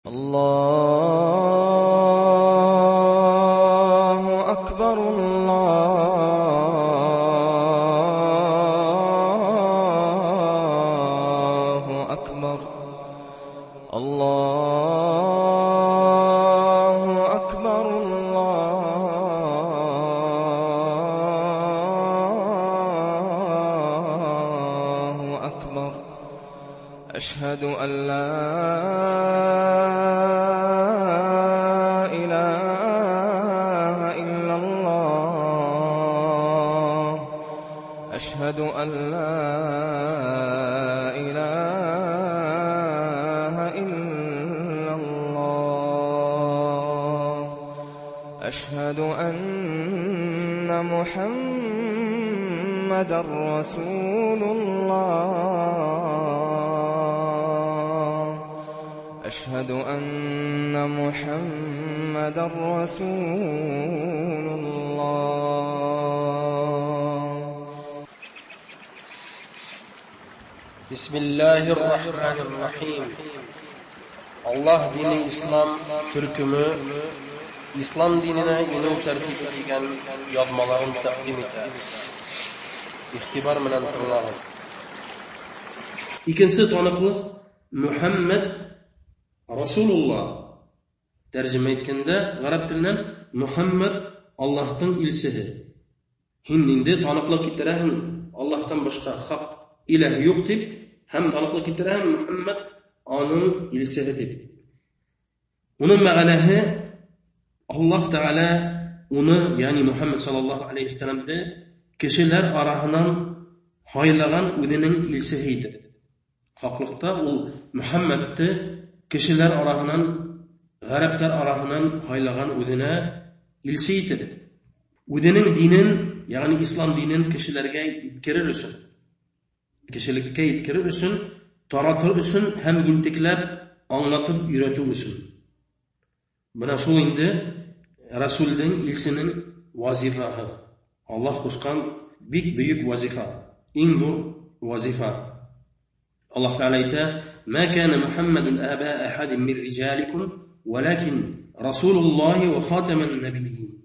الله أكبر الله أكبر الله أكبر الله أكبر أشهد أن لا إله إلا الله أشهد أن لا إله إلا الله أشهد أن محمدًا رسول الله أشهد أن محمدًا رسول الله بسم الله الرحمن الرحيم Allah dini İslam türkümü İslam dinine inu tertip edilen yazmaların takdim eder. İhtibar bilen tırnağın. İkincisi tanıklık Muhammed Rasulullah tercüme etkende Arap tilinden Muhammed Allah'tan ilsihi. Hindinde tanıklık ettiren Allah'tan başka hak ilahi yok deyip hem tanıklık ettiren Muhammed onun ilsihi deyip. Onun me'alehi Allah Teala onu yani Muhammed sallallahu aleyhi ve sellem'de kişiler arasından haylagan özünün ilsihiydi. Haklıkta o Muhammed'ti kişiler arasından Araplar arasından haylagan özüne ilsihiydi. Özünün dinin yani İslam dinin kişilerge yetkirir üsün. Kişilikke yetkirir üsün, taratır üsün hem yintiklep anlatıp üretir üsün. Buna şu indi Resul'ün ilsinin vazifahı. Allah koşkan büyük vazifa. En zor vazifa. Allah Teala ite "Ma kana Muhammedun aba ahadin min rijalikum walakin Rasulullah ve khatamen nebiyyin."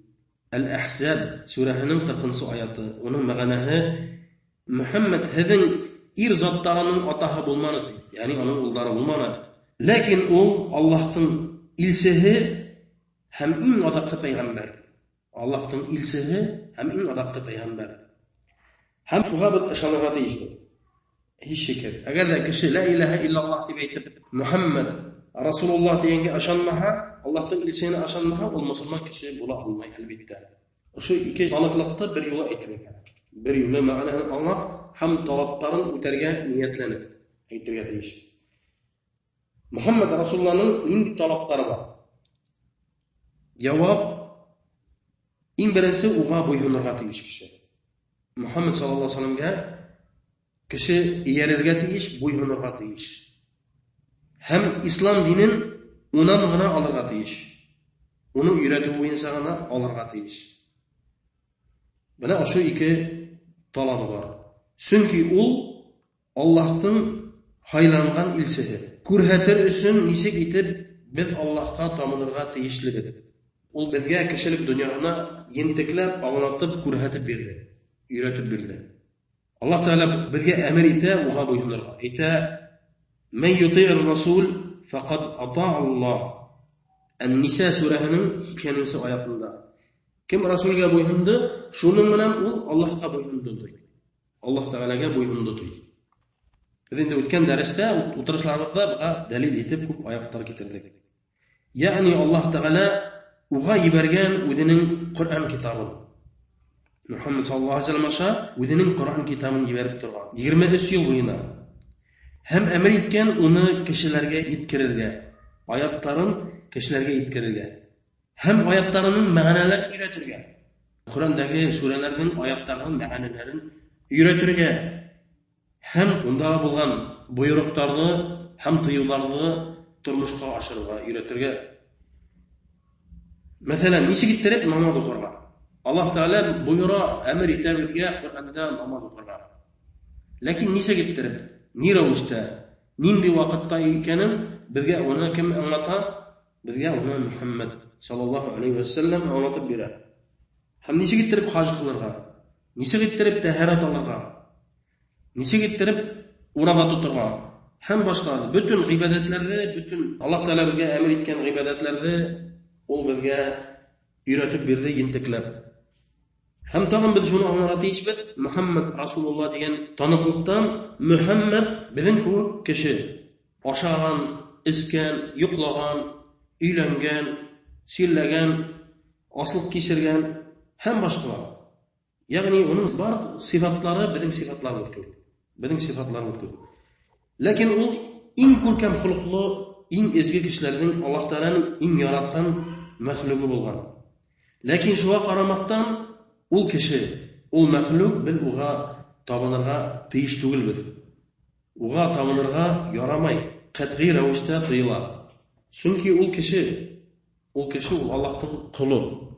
El-Ahzab surahının 40. ayatı. Onun mağanağı Muhammed hedin irzatlarının atağı bulmanıdır. Yani onun ulları bulmanıdır. Lakin o Allah'ın ilsihi hem en adaklı peygamber. Allah'ın ilsihi hem en adaklı peygamber. Hem suhabet aşanığa değiştir. Hiç şeker. Eğer de kişi la ilahe illallah diye etip Muhammed Resulullah diyenge aşanmaha, Allah'ın ilsihini aşanmaha o Müslüman kişi bula olmayı elbette. Şu iki tanıklıkta bir yola etmek gerek. Bir yola ma'anahını anlap hem talapların öterge niyetlenip ettirge değiş. Muhammed Resulullah'ın indi talapları var. Cevap en birisi oğa boyunurga teyiş kişi. Muhammed sallallahu aleyhi ve sellem'ge kişi iyererge teyiş, boyunurga teyiş. Hem İslam dinin ona mıgına alırga teyiş. Onu üretip bu insana alırga teyiş. Buna şu iki talabı var. Çünkü o Allah'tan haylangan ilsihi. Kurhetir üsün nisik itip biz Allah'a tamınırga teyişlidir. Ol bizge kişilik dünyasına yentiklep, anlatıp, kurhatip birdi. Üretip birdi. Allah Teala bizge emir ite, oğa boyunurga. İte, men yuti'ir Rasul faqad ata'allah. En-Nisa surahının 2. ayatında. Kim Rasulga boyundu, şunun bilen o Allah'a boyundu. Allah Teala'ga boyundu. Biz indi o'tgan darsda, o'tirishlarımızda buga dalil etib ko'p oyatlar keltirdik. Ya'ni Allah Teala uğa yibergen o'zining Qur'on kitobini. Muhammed sallallohu alayhi vasallam o'zining Qur'on kitobini yiberib turgan. 23 yil bo'yida hem emir etgan uni kishilarga yetkazirga, oyatlarin kishilarga yetkazirga, hem oyatlarining ma'nolarini o'rgatirga. Qur'ondagi suralarning oyatlarining ma'nolarini o'rgatirga. Hem onda bulgan buyruqlarni, hem tıyularni turmuşqa aşırıga, üretirge. Mesela nisi gittirip namaz okurga. Allah Teala buyura emir iter bizga Qur'onda namoz o'qirlar. Lekin nisa keltirib, ni ravishda нинди вакытта икәнен безгә уны кем аңлата? Безгә уны Мөхәммәд саллаллаһу алейхи ва саллям аңлатып бирә. Һәм ничек иттереп хаҗ кылырга, ничек иттереп тәһарат алырга, ничек иттереп ураза тотырга, һәм башка bütün гыйбадәтләрне, bütün Аллаһ Тәгалә безгә әмер иткән гыйбадәтләрне ул безгә өйрәтеп бирде ентекләп. Һәм тагын без шуны аңларга тиешбез, Мөхәммәд Расулуллаһ дигән таныклыктан Мөхәммәд безнең кебек кеше. Ашаган, искән, йоклаган, өйләнгән, сөйләгән, аслык кичергән һәм башкалар. Ягъни уның бар сыйфатлары безнең сыйфатларыбыз кебек. Безнең сыйфатларыбыз кебек. Ләкин ул иң күркәм холыклы, иң изге кешеләрнең Аллаһ Тәгаләнең иң яраткан мәхлугы булган. Ләкин шуңа карамастан ул кеше, ул мәхлук, без уга табынырга тиеш түгелбез. Уга табынырга ярамай, катгый рәвештә тыела. Чөнки ул кеше ул Аллаһтың кулы.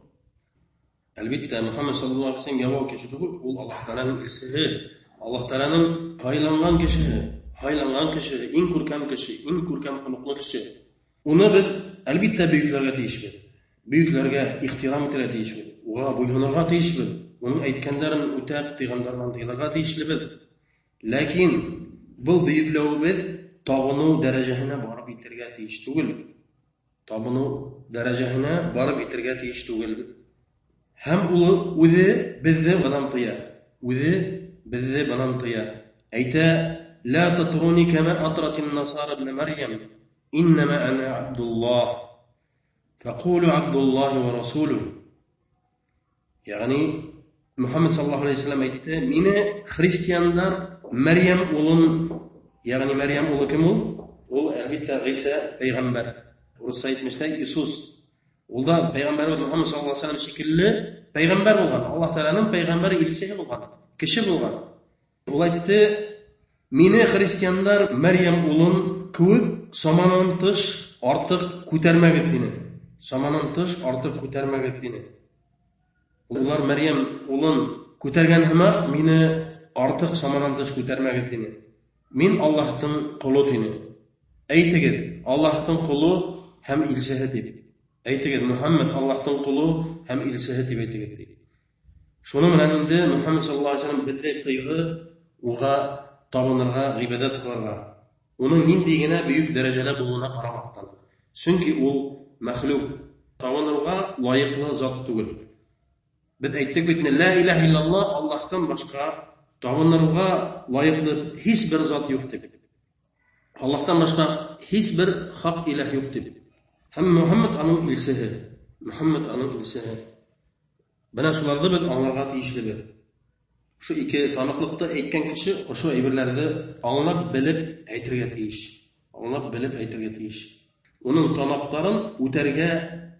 Әлбәттә, Мөхәммәд саллаллаһу алейхи ва саллям явау кеше түгел, ул Аллаһ Тәгаләнең илчесе, Аллаһ Тәгаләнең хайланган кеше, иң күркәм кеше, иң күркәм холыклы кеше. Уны без әлбәттә бөекләргә тиешбез. Бөекләргә ихтирам итәргә тиешбез. Уга буйсынырга тиешбез. Уның әйткәннәрен үтәп, тыйганнардан тыйларга тиешлебез. Ләкин бу бөекләүбез табыну дәрәҗәһенә барып итәргә тиеш түгел. Табыну дәрәҗәһенә барып итәргә тиеш түгел. Һәм ул үзе безне бунан тыя. Әйтә: "Ла татруни кама атратин насара ибн Марьям, иннама ана Абдуллаһ. Фaqulu Абдуллаһ ва расулуһ." Ягъни Мөхәммәд саллаллаһу алейхи ва саллям әйтте: "Мине христианнар Мәрьям улын, ягъни Мәрьям улы кем ул? Ул әлбәттә Гыйса пәйгамбәр. Урысча әйтмәсләр Иисус. Ул да пәйгамбәрбез Мөхәммәд саллаллаһу алейхи ва саллям шикелле пәйгамбәр булган. Аллаһ Тәгаләнең пәйгамбәре илчесе булган, кеше булган. Ул әйтте: "Мине христианнар Мәрьям улын күп саманнан тыш артык күтәрмәгез дине. Саманнан тыш артык күтәрмәгез дине. Улар Мәрьям улын күтәргән һәмәк, мине артык саманнан тыш күтәрмәгез дине. Мин Аллаһтың кулы дине. Әйтегез, Аллаһтың кулы һәм илчесе дип. Әйтегез, Мөхәммәд Аллаһтың кулы һәм илчесе дип әйтегез дип." Шуның белән инде Мөхәммәд саллаллаһу алейхи ва саллям безгә тыйгы уга табынырга, гыйбадәт кылырга. Уның нинди генә бөек дәрәҗәдә булуына карамастан. Чөнки ул мәхлук, табынырга лаеклы зат түгел. Без әйттек бит, ла илаһа иллаллаһ, Аллаһтан башка табынырга лаеклы һич бер зат юк дип. Аллаһтан башка һич бер хак илаһ юк дип. Һәм Мөхәммәд аның илчесе. Бына шуларны без аңларга тиешлебез. Шу ике таныклыкта әйткән кеше ошо әйберләрне аңлап, белеп әйтергә тиеш. Уның танаптарын үтәргә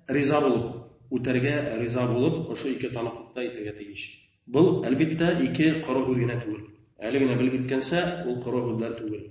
риза булып, ошо ике таныклыкта әйтергә тиеш. Бу әлбәттә ике кара күз генә түгел. Әле генә белеп иткәнсә, ул кара күзләр түгел.